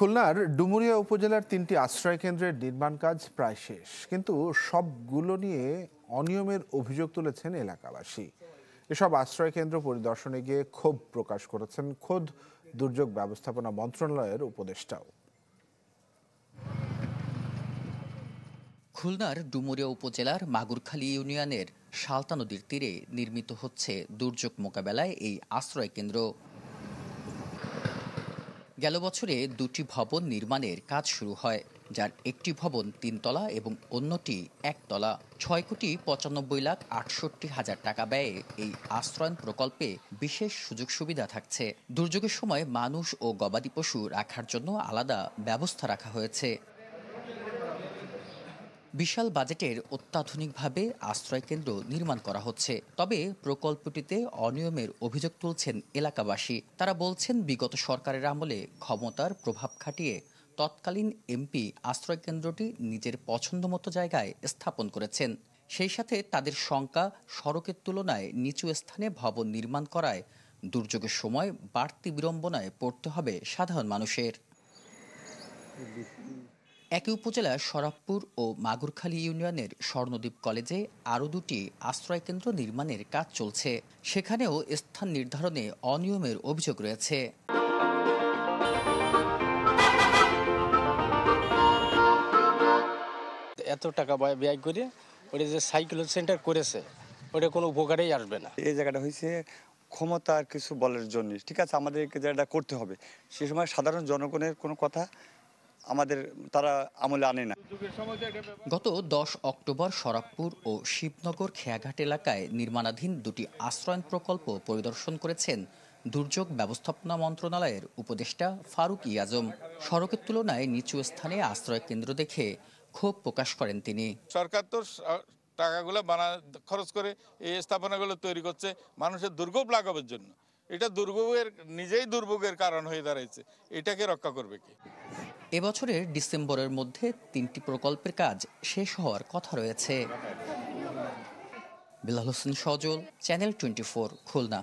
খুলনার ডুমুরিয়া উপজেলার ৩টি আশ্রয় কেন্দ্রের নির্মাণ কাজ প্রায় শেষ, কিন্তু সবগুলো নিয়ে অনিয়মের অভিযোগ তুলেছেন এলাকাবাসী। এসব আশ্রয় কেন্দ্র পরিদর্শনে গিয়ে ক্ষোভ প্রকাশ করেছেন খোদ দুর্যোগ ব্যবস্থাপনা মন্ত্রণালয়ের উপদেষ্টাও। খুলনার ডুমুরিয়া উপজেলার মাগুরখালী ইউনিয়নের সালতা নদীর তীরে নির্মিত হচ্ছে দুর্যোগ মোকাবেলায় এই আশ্রয় কেন্দ্র। গেল বছরে 2টি ভবন নির্মাণের কাজ শুরু হয়, যার একটি ভবন 3 তলা এবং অন্যটি 1 তলা। 6,95,68,000 টাকা ব্যয়ে এই আশ্রয়ন প্রকল্পে বিশেষ সুযোগ সুবিধা থাকছে। দুর্যোগের সময় মানুষ ও গবাদি পশু রাখার জন্য আলাদা ব্যবস্থা রাখা হয়েছে। বিশাল বাজেটের অত্যাধুনিকভাবে আশ্রয়কেন্দ্র নির্মাণ করা হচ্ছে, তবে প্রকল্পটিতে অনিয়মের অভিযোগ তুলছেন এলাকাবাসী। তারা বলছেন, বিগত সরকারের আমলে ক্ষমতার প্রভাব খাটিয়ে তৎকালীন এমপি আশ্রয়কেন্দ্রটি নিজের পছন্দমতো জায়গায় স্থাপন করেছেন। সেই সাথে তাদের শঙ্কা, সড়কের তুলনায় নিচু স্থানে ভবন নির্মাণ করায় দুর্যোগের সময় বাড়তি বিড়ম্বনায় পড়তে হবে সাধারণ মানুষের। একই উপজেলার শরাবপুর ও মাগুরখালী ইউনিয়নের স্বর্ণদ্বীপ কলেজে আরও 2টি আশ্রয়কেন্দ্র নির্মাণের কাজ চলছে। সেখানেও স্থান নির্ধারণে অনিয়মের অভিযোগ রয়েছে। এত টাকা ব্যয় করে ওটা যে সাইক্লোন সেন্টার করেছে, ওটা কোনো উপকারেই আসবে না। এই জায়গাটা হয়েছে ক্ষমতার কিছু বলার জন্য, ঠিক আছে, আমাদেরকে যেটা করতে হবে, সে সময় সাধারণ জনগণের কোনো কথা আমাদের তারা আমলে আনে না। গত 10 অক্টোবর শরাবপুর ও শিবনগর খেয়াঘাট এলাকায় নির্মাণাধীন 2টি আশ্রয়ন প্রকল্প পরিদর্শন করেছেন দুর্যোগ ব্যবস্থাপনা মন্ত্রণালয়ের উপদেষ্টা ফারুক ইয়াজম। সড়কের তুলনায় নিচু স্থানে আশ্রয় কেন্দ্র দেখে ক্ষোভ প্রকাশ করেন তিনি। সরকার তো টাকাগুলো খরচ করে এই স্থাপনাগুলো তৈরি করছে মানুষের দুর্ভোগ লাঘবের জন্য। এটা নিজেই দুর্ভোগের কারণ হয়ে দাঁড়াইছে। এটাকে রক্ষা করবে কি? এবছরের ডিসেম্বরের মধ্যে 3টি প্রকল্পের কাজ শেষ হওয়ার কথা রয়েছে। বিলাল হোসেন সজল, চ্যানেল 24, খুলনা।